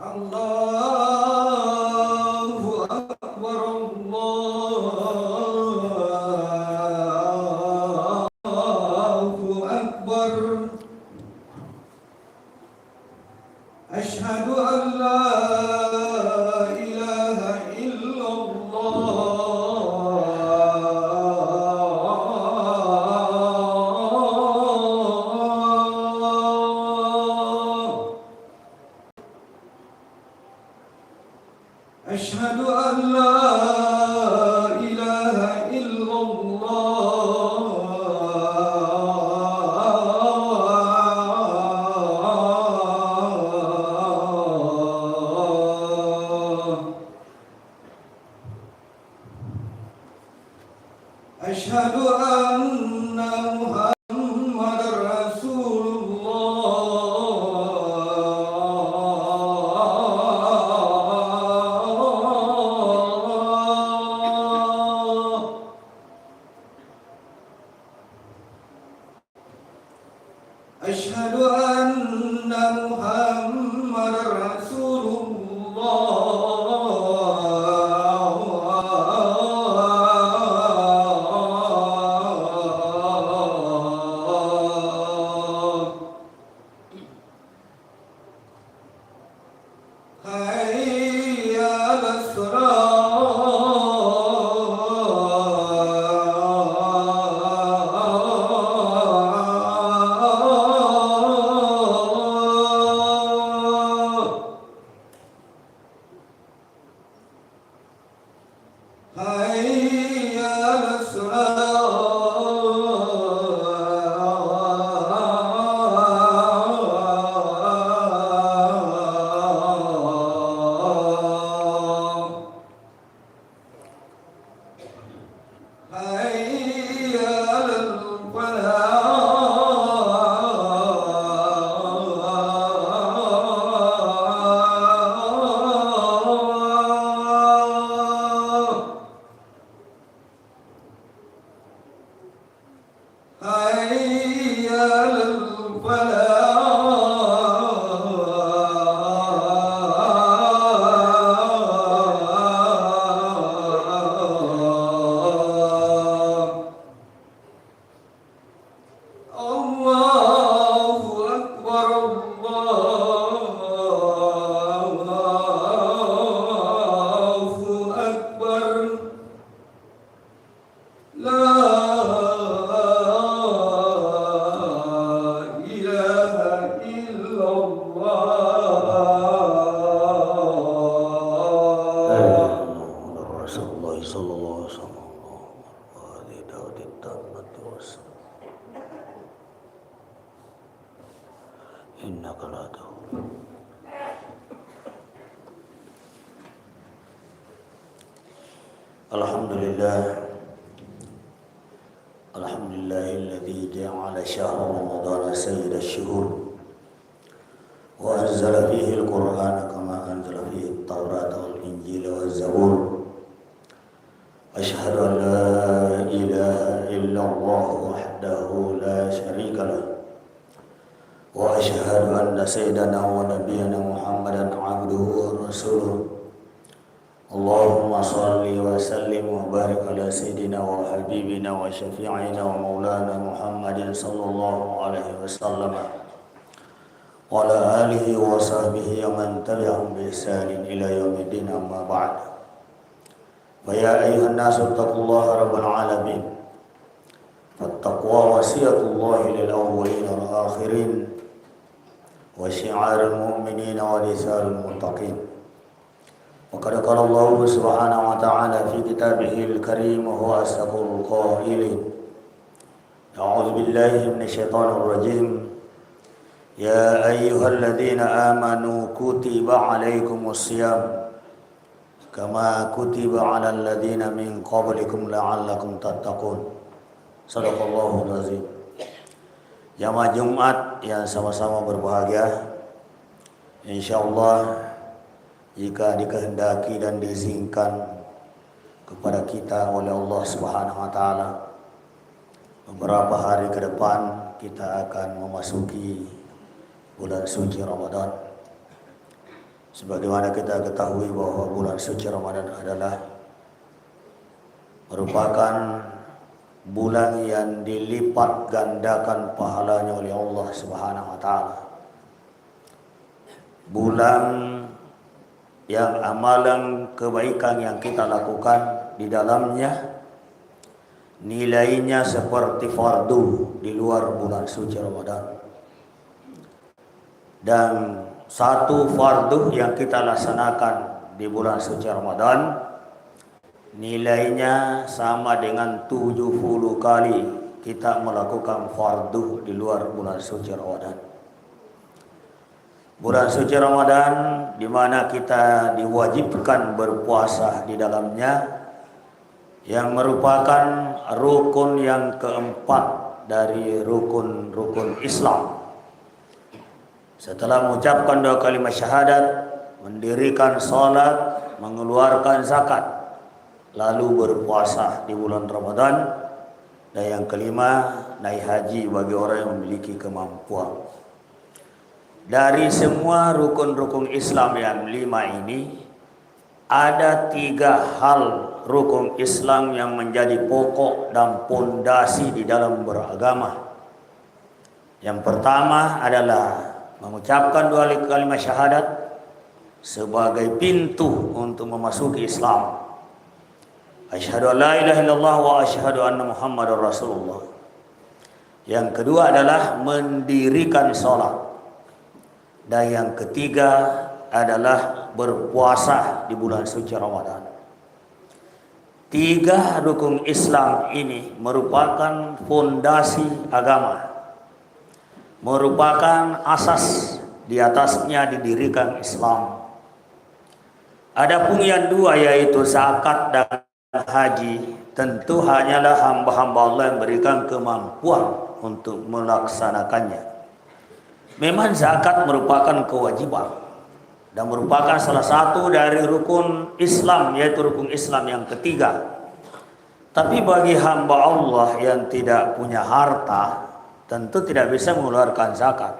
Allahu Akbar, Allahu Akbar. Asyhadu an la ilaha illallah. Asyhadu an la ilaha illallah. Asyhadu anna Muhammadar Rasulullah. Asyhadu anna Muhammadar Rasulullah. Hayya 'alas salah. Hayya 'alas salah. Hayya 'alal falah. Hayya 'alal falah. Allahu Akbar, Allahu Akbar. La ilaha illallah. Rasulullah sallallahu alaihi wasallam innaka la tahu. Alhamdulillahilladzi ja'ala syahra ramadhana sayyidasy syuhur wa anzala fihi al-Qur'ana kama anzala fihi at-Taurata wal Injila waz Zabur. Asyhadu an la ilaha illallah wahdahu la syarika lah wa asyhadu anna sayyidana wa nabiyyana Muhammadan abduhu wa rasuluh. Allahumma salli wa sallim wa barik ala sayyidina wa habibina wa syafi'ina wa maulana Muhammadin sallallahu alaihi wasallam wa ala alihi wa sahbihi wa man tabi'ahum bi ihsanin ila yaumiddin, amma ba'd. Fa ya ayyuhan nasu taqullaha rabbal alamin. Fattaqwa wasiyatullahi lil awwalin wal akhirin wa syi'arul mu'minin wa lisanul muttaqin. وقد قال الله سبحانه وتعالى في كتابه الكريم وهو أصدق القائلين: أعوذ بالله من الشيطان الرجيم. يا أيها الذين آمنوا كتب عليكم الصيام كما كتب على الذين من قبلكم لعلكم تتقون. Sadaqallahul azim. Jamaah Jumat yang sama-sama berbahagia, insyaallah jika dikehendaki dan diizinkan kepada kita oleh Allah Subhanahu wa taala, beberapa hari ke depan kita akan memasuki bulan suci Ramadan. Sebagaimana kita ketahui bahwa bulan suci Ramadan adalah merupakan bulan yang dilipat gandakan pahalanya oleh Allah Subhanahu wa taala. Bulan yang amalan kebaikan yang kita lakukan di dalamnya nilainya seperti fardu di luar bulan suci Ramadan. Dan satu fardu yang kita laksanakan di bulan suci Ramadan nilainya sama dengan 70 kali kita melakukan fardu di luar bulan suci Ramadan. Bulan suci Ramadan di mana kita diwajibkan berpuasa di dalamnya, yang merupakan rukun yang keempat dari rukun-rukun Islam. Setelah mengucapkan 2 kalimat syahadat, mendirikan salat, mengeluarkan zakat, lalu berpuasa di bulan Ramadan, dan yang kelima naik haji bagi orang yang memiliki kemampuan. Dari semua rukun-rukun Islam yang 5 ini, ada 3 hal rukun Islam yang menjadi pokok dan pondasi di dalam beragama. Yang pertama adalah mengucapkan 2 kalimat syahadat sebagai pintu untuk memasuki Islam. Asyhadu an la ilaha illallah wa asyhadu anna Muhammadar Rasulullah. Yang kedua adalah mendirikan salat. Dan yang ketiga adalah berpuasa di bulan suci Ramadan. 3 rukun Islam ini merupakan fondasi agama, merupakan asas di atasnya didirikan Islam. Adapun yang 2 yaitu zakat dan haji, tentu hanyalah hamba-hamba Allah yang berikan kemampuan untuk melaksanakannya. Memang zakat merupakan kewajiban dan merupakan salah satu dari rukun Islam, yaitu rukun Islam yang ketiga. Tapi bagi hamba Allah yang tidak punya harta, tentu tidak bisa mengeluarkan zakat.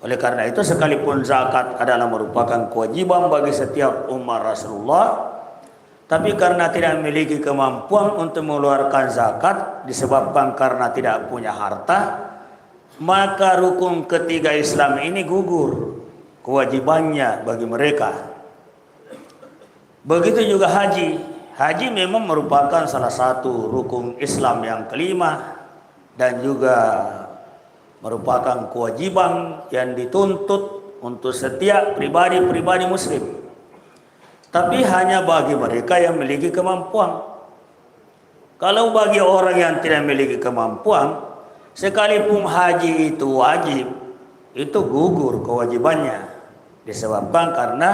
Oleh karena itu, sekalipun zakat adalah merupakan kewajiban bagi setiap umat Rasulullah, tapi karena tidak memiliki kemampuan untuk mengeluarkan zakat disebabkan karena tidak punya harta, maka rukun ketiga Islam ini gugur kewajibannya bagi mereka. Begitu juga haji. Haji memang merupakan salah satu rukun Islam yang kelima dan juga merupakan kewajiban yang dituntut untuk setiap pribadi-pribadi muslim. Tapi hanya bagi mereka yang memiliki kemampuan. Kalau bagi orang yang tidak memiliki kemampuan, sekalipun haji itu wajib, itu gugur kewajibannya. Disebabkan karena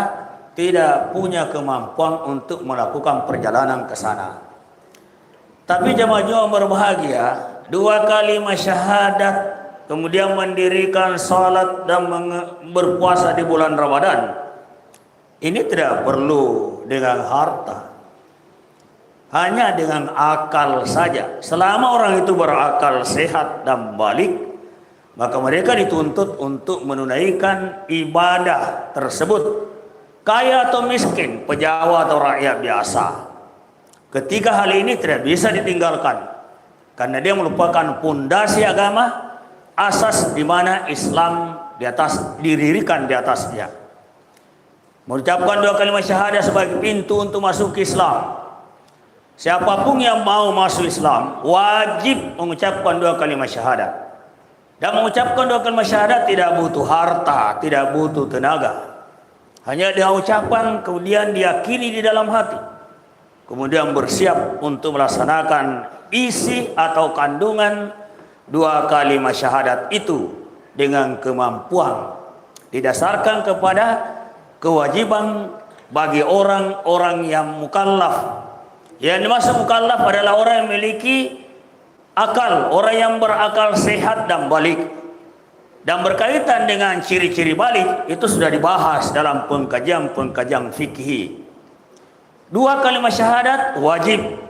tidak punya kemampuan untuk melakukan perjalanan ke sana. Tapi jemaah berbahagia, 2 kalimat syahadat, kemudian mendirikan salat dan berpuasa di bulan Ramadan, ini tidak perlu dengan harta, hanya dengan akal saja. Selama orang itu berakal sehat dan balik, maka mereka dituntut untuk menunaikan ibadah tersebut. Kaya atau miskin, pejabat atau rakyat biasa, ketiga hal ini tidak bisa ditinggalkan, karena dia merupakan pondasi agama, asas di mana Islam didirikan di atasnya. Mengucapkan 2 kalimat syahadat sebagai pintu untuk masuk ke Islam. Siapapun yang mau masuk Islam wajib mengucapkan 2 kalimat syahadat. Dan mengucapkan 2 kalimat syahadat tidak butuh harta, tidak butuh tenaga. Hanya dia ucapan, kemudian diyakini di dalam hati, kemudian bersiap untuk melaksanakan isi atau kandungan 2 kalimat syahadat itu dengan kemampuan, didasarkan kepada kewajiban bagi orang-orang yang mukallaf. Yang dimaksud mukallaf adalah orang yang memiliki akal, orang yang berakal sehat dan balik. Dan berkaitan dengan ciri-ciri balik, itu sudah dibahas dalam pengkajian fikih. 2 kalimat syahadat wajib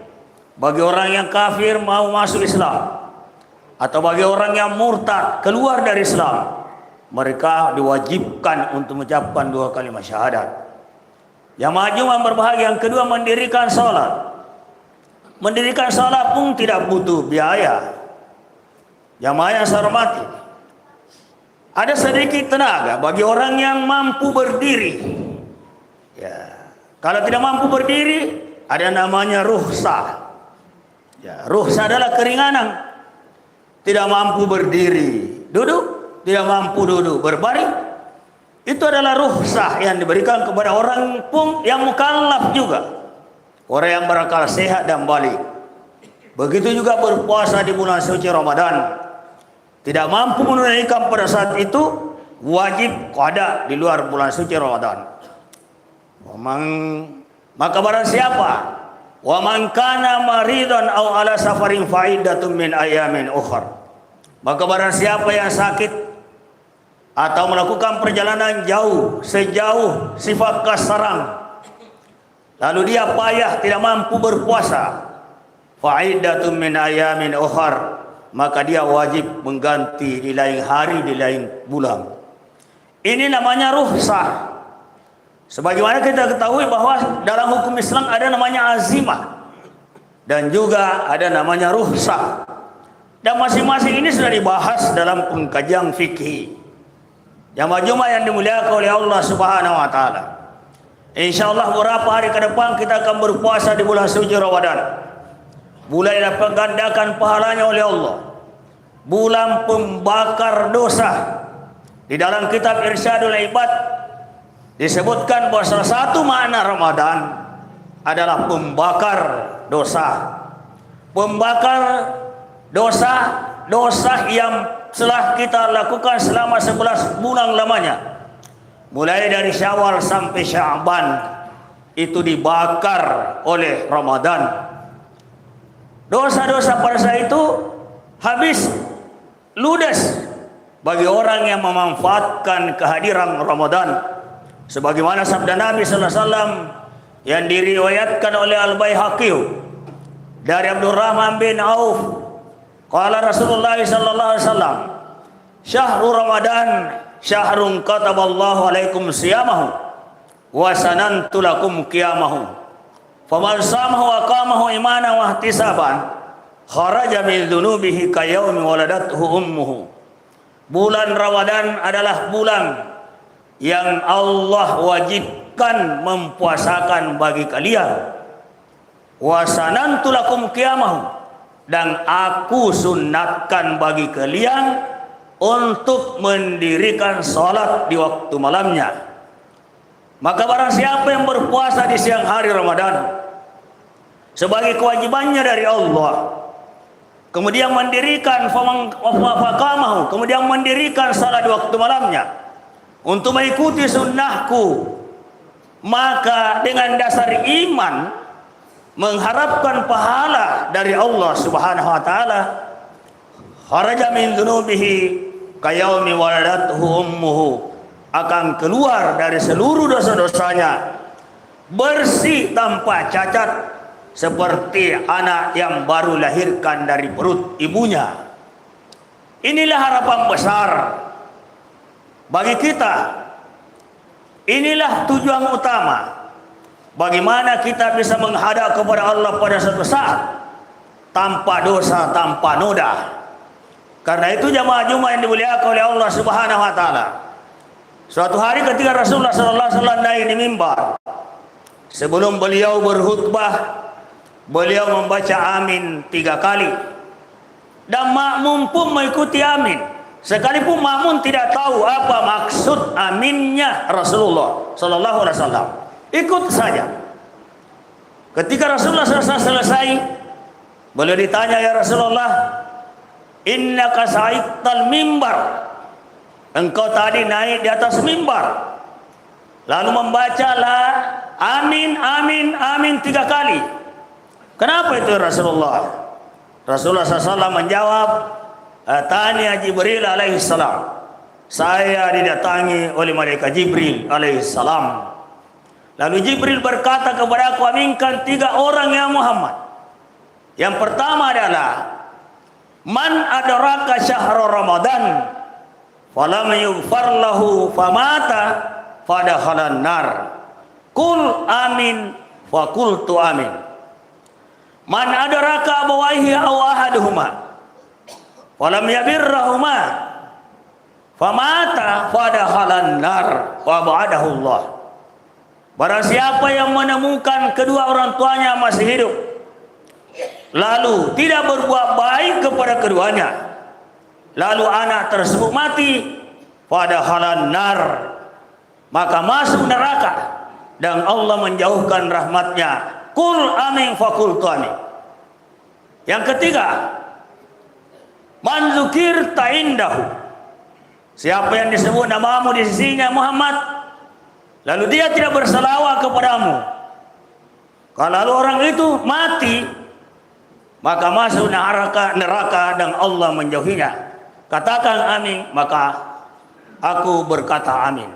bagi orang yang kafir mau masuk Islam, atau bagi orang yang murtad keluar dari Islam, mereka diwajibkan untuk mengucapkan 2 kalimat syahadat. Jamaah Jumat berbahagia, yang kedua mendirikan salat. Mendirikan salat pun tidak butuh biaya. Jamaah yang saya hormati, ada sedikit tenaga bagi orang yang mampu berdiri. Ya, kalau tidak mampu berdiri, ada namanya rukhsah. Ya, rukhsah adalah keringanan. Tidak mampu berdiri, duduk. Tidak mampu duduk, berbaring. Itu adalah rukhsah yang diberikan kepada orang pun yang mukallaf juga. Orang yang berakal sehat dan balik. Begitu juga berpuasa di bulan suci Ramadan. Tidak mampu menunaikan pada saat itu, wajib qada di luar bulan suci Ramadan. Maka barang siapa, wa man kana maridan aw ala safarin faidatun min ayamin ukhra. Maka barang siapa yang sakit atau melakukan perjalanan jauh, sejauh sifat Kasarang, lalu dia payah tidak mampu berpuasa, faidatun min ayamin ukhra, maka dia wajib mengganti di lain hari, di lain bulan. Ini namanya rukhsah. Sebagaimana kita ketahui bahwa dalam hukum Islam ada namanya azimah dan juga ada namanya rukhsah. Dan masing-masing ini sudah dibahas dalam pengkajian fikih. Jamaah Jumat yang dimuliakan oleh Allah Subhanahu wa taala. Insyaallah beberapa hari ke depan kita akan berpuasa di bulan suci Ramadan. Bulan yang dapat gandakan pahalanya oleh Allah. Bulan pembakar dosa. Di dalam kitab Irsyadul Ibad disebutkan bahwa salah satu makna Ramadan adalah pembakar dosa. Pembakar dosa, dosa yang telah kita lakukan selama 11 bulan lamanya. Mulai dari Syawal sampai Sya'ban, itu dibakar oleh Ramadan. Dosa-dosa pada saat itu habis, ludes bagi orang yang memanfaatkan kehadiran Ramadan. Sebagaimana sabda Nabi sallallahu alaihi wasallam yang diriwayatkan oleh Al-Baihaqi dari Abdurrahman bin Auf, qala Rasulullah sallallahu alaihi wasallam, syahrul Ramadan syahrun kataballahu alaikum siyamahu wa sanantu lakum qiyamahu. Faman samahu wa qamahu imanan wa ihtisaban kharaja min dzunubihi ka yaumi waladathu ummuhu. Bulan Ramadan adalah bulan yang Allah wajibkan mempuasakan bagi kalian. Wa sanantu lakum qiyamahu, dan aku sunnatkan bagi kalian untuk mendirikan salat di waktu malamnya. Maka barang siapa yang berpuasa di siang hari Ramadan sebagai kewajibannya dari Allah, kemudian mendirikan faqamahu, kemudian mendirikan salat di waktu malamnya untuk mengikuti sunnahku, maka dengan dasar iman mengharapkan pahala dari Allah Subhanahu wa taala, kharaja min dzunubihi kayaumi waladathu ummuhu, akan keluar dari seluruh dosa-dosanya bersih tanpa cacat seperti anak yang baru lahirkan dari perut ibunya. Inilah harapan besar bagi kita. Inilah tujuan utama. Bagaimana kita bisa menghadap kepada Allah pada suatu saat tanpa dosa, tanpa noda. Karena itu jamaah Jumat yang dimuliakan oleh Allah Subhanahu wa taala, suatu hari ketika Rasulullah sallallahu alaihi wasallam naik di mimbar, sebelum beliau berkhutbah, beliau membaca amin 3 kali. Dan makmum pun mengikuti amin. Sekalipun makmum tidak tahu apa maksud aminnya Rasulullah sallallahu alaihi wasallam, ikut saja. Ketika Rasulullah selesai, beliau ditanya, ya Rasulullah, innaka sa'idtal mimbar, engkau tadi naik di atas mimbar lalu membacalah amin amin amin 3 kali. Kenapa itu Rasulullah? Rasulullah SAW menjawab, atani Jibril alaihissalam, saya didatangi oleh malaikat Jibril alaihissalam. Lalu Jibril berkata kepada aku, aminkan 3 orang ya Muhammad. Yang pertama adalah man adraka syahrul Ramadan falam yughfar lahu famata fadakhalan nar. Qul amin fa qultu amin. Man adraka abawaihi aw ahaduhuma falam yabirrahuma famata fadakhalan nar wa ba'adahu Allah. Barang siapa yang menemukan kedua orang tuanya masih hidup, lalu tidak berbuat baik kepada keduanya, lalu anak tersebut mati, fadakhalan nar, maka masuk neraka dan Allah menjauhkan rahmatnya. Qul amin faqultu amin. Yang ketiga, man dzukirta indahu, siapa yang disebut namamu di sisinya Muhammad, lalu dia tidak berselawat kepadamu, kalau orang itu mati, maka masuk neraka dan Allah menjauhinya. Katakan amin, maka aku berkata amin.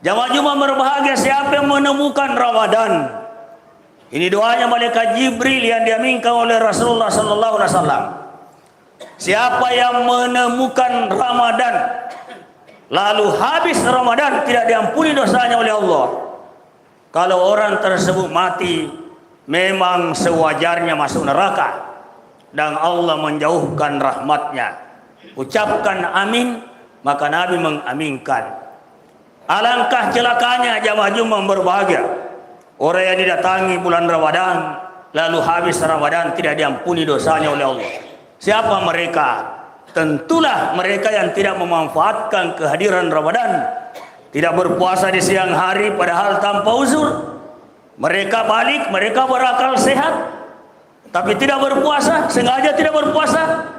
Jamaah Jumat berbahagia siapa yang menemukan Ramadan. Ini doanya malaikat Jibril yang diaminkan oleh Rasulullah sallallahu alaihi wasallam. Siapa yang menemukan Ramadan lalu habis Ramadan tidak diampuni dosanya oleh Allah, kalau orang tersebut mati memang sewajarnya masuk neraka dan Allah menjauhkan rahmatnya. Ucapkan amin, maka Nabi mengaminkan. Alangkah celakanya jamaah Jumat berbahagia orang yang didatangi bulan Ramadan lalu habis Ramadan tidak diampuni dosanya oleh Allah. Siapa mereka? Tentulah mereka yang tidak memanfaatkan kehadiran Ramadan, tidak berpuasa di siang hari padahal tanpa uzur. Mereka balik, mereka berakal sehat, tapi tidak berpuasa, sengaja tidak berpuasa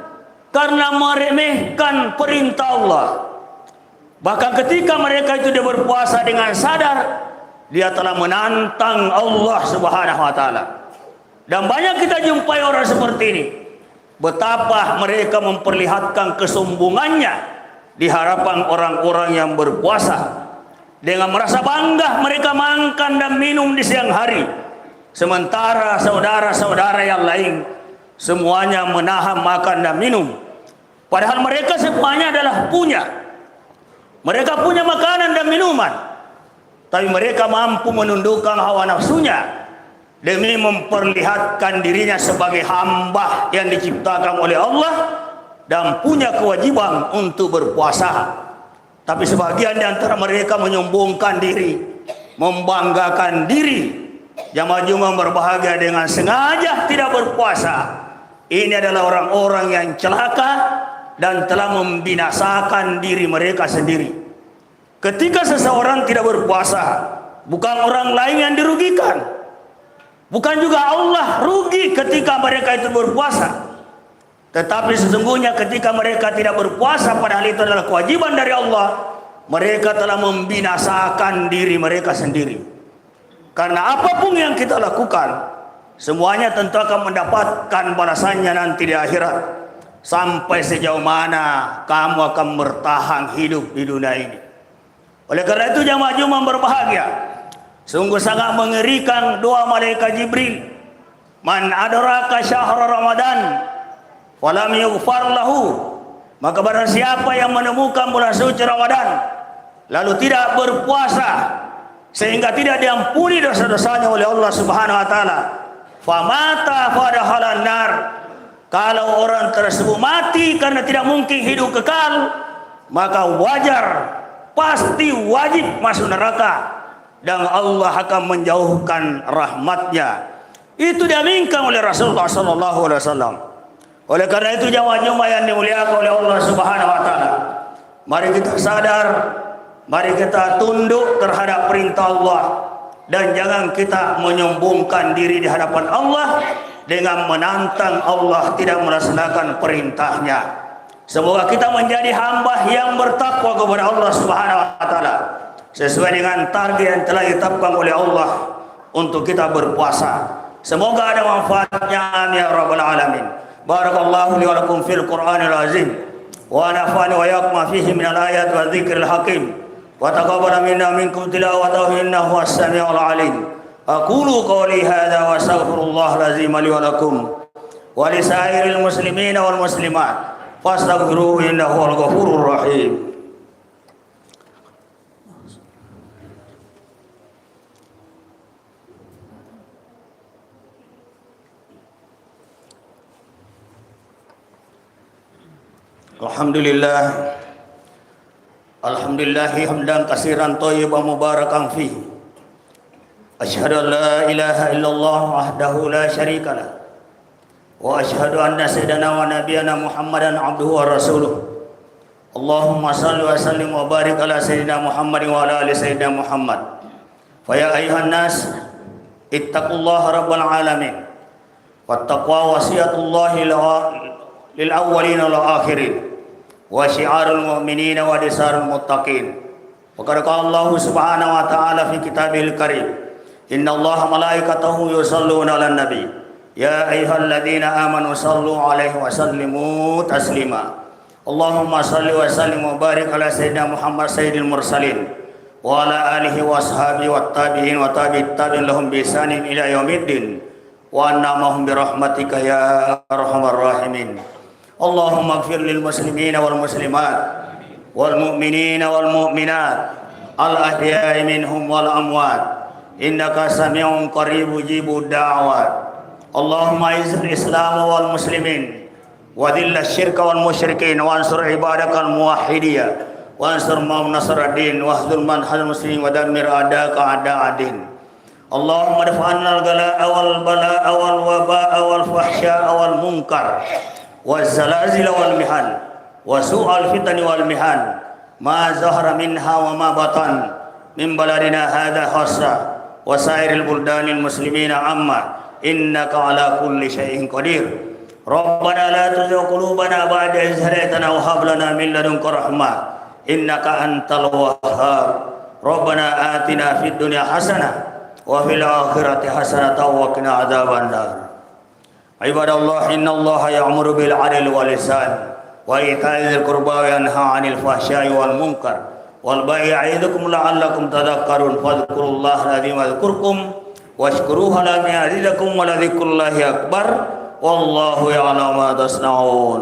karena meremehkan perintah Allah. Bahkan ketika mereka itu dia berpuasa dengan sadar, dia telah menantang Allah Subhanahu wa taala. Dan banyak kita jumpai orang seperti ini. Betapa mereka memperlihatkan kesombongannya di hadapan orang-orang yang berpuasa. Dengan merasa bangga mereka makan dan minum di siang hari, sementara saudara-saudara yang lain semuanya menahan makan dan minum. Padahal mereka semuanya adalah punya. Mereka punya makanan dan minuman, tapi mereka mampu menundukkan hawa nafsunya demi memperlihatkan dirinya sebagai hamba yang diciptakan oleh Allah dan punya kewajiban untuk berpuasa. Tapi sebagian di antara mereka menyombongkan diri, membanggakan diri. Jamaah Jumat berbahagia dengan sengaja tidak berpuasa. Ini adalah orang-orang yang celaka dan telah membinasakan diri mereka sendiri. Ketika seseorang tidak berpuasa, bukan orang lain yang dirugikan, bukan juga Allah rugi ketika mereka itu berpuasa. Tetapi sesungguhnya ketika mereka tidak berpuasa, padahal itu adalah kewajiban dari Allah, mereka telah membinasakan diri mereka sendiri. Karena apapun yang kita lakukan, semuanya tentu akan mendapatkan balasannya nanti di akhirat. Sampai sejauh mana kamu akan bertahan hidup di dunia ini. Oleh karena itu jamaah Jumat berbahagia, sungguh sangat mengerikan doa malaikat Jibril. Man adraka syahr Ramadan walam yughfar lahu, maka barang siapa yang menemukan bulan suci Ramadan lalu tidak berpuasa sehingga tidak diampuni dosa-dosanya oleh Allah Subhanahu wa taala, famata fadakhalan nar, kalau orang tersebut mati karena tidak mungkin hidup kekal, maka wajar, pasti wajib masuk neraka dan Allah akan menjauhkan rahmatnya. Itu diaminkan oleh Rasulullah sallallahu alaihi wasallam. Oleh karena itu jamaah Jumat yang dimuliakan oleh Allah Subhanahu wa taala, mari kita sadar, mari kita tunduk terhadap perintah Allah dan jangan kita menyombongkan diri di hadapan Allah dengan menantang Allah tidak melaksanakan perintahnya. Semoga kita menjadi hamba yang bertakwa kepada Allah Subhanahu wa taala sesuai dengan target yang telah ditetapkan oleh Allah untuk kita berpuasa. Semoga ada manfaatnya, amin ya rabbal alamin. Barakallahu li wa lakum fil Qur'anil azim wa nafa'ani wa iyyakum fihi minal ayati wa dzikril hakim wa taqabbal minna minkum tilawatahu innahu was-sami'ul 'alim. Aqulu qawli hadza wa astaghfirullahal azim li wa lakum wa li sa'iril muslimina wal muslimat fastaghfiruhu innahu huwal ghafurur rahim. Alhamdulillah hamdan katsiran thayyiban mubarakan fihi. Asyhadu an la ilaha illallah wahdahu la syarika lah. Wa asyhadu anna sayyidana wa nabiyyana Muhammadan abduhu wa rasuluh. Allahumma shalli wa sallim wa barik ala sayyidina Muhammadin wa ala ali sayyidina Muhammad. Fa ya ayuhan nas ittaqullaha rabbal alamin. Wattaqwa wasiyatullahi lil awwalin wal akhirin. Wa syiarul mu'minin wa disarul muttaqin. Wa qala Allah subhanahu wa ta'ala fi kitabil karim, innallaha malaikatahu yusholluna 'alan nabi ya ayyuhalladzina amanu shallu 'alaihi wa sallimu taslima. Allahumma shalli wa sallim wa barik ala sayyidina Muhammad sayyidil mursalin wa ala alihi wa ashabihi wat tabi'in wa tabi'it tabi'in lahum bi ihsanin ila yaumiddin wa annamahum bi rahmatika ya arhamar rahimin. Allahumma ighfir lil muslimina wal muslimat wal mu'minina wal mu'minat al ahya'i minhum wal amwat innaka sami'un qarib mujibud da'wat. Allahumma izzil islam wal muslimin wa dhilla syirka wal musyrikin wa ansur ibadakal muwahhidin wa ansur man nasaraddin wa hdzul man hadzal muslimin wa dammir a'daka a'da'adin. Allahumma dafa'anna al gala'a wal bala'a wal waba'a wal fahsya'a wal munkar wazalazil wal mihan wa su'al fitani wal mihan ma zahara minha wa ma batan min baladina hadha khassa wa sairil buldanil muslimina amma innaka ala kulli syai'in qadir. Rabbana la tuzigh qulubana ba'da idh hadaytana wa hab lana min ladunka rahmah innaka antal wahhab. Rabbana atina fid dunya hasanah wa fil akhirati hasanah wa qina adzabannar. Ibadallah, innallaha ya'muru bil 'adli wal ihsan wa ita'i dzil qurba wa yanha 'anil fahsya'i wal munkar wal baghi ya'idukum la'allakum tadhakkarun. Fadhkurullaha alazim yadhkurkum washkuruhu ala ma yazidakum wa la dzikrullahi akbar wallahu ya'lamu ma tasna'un.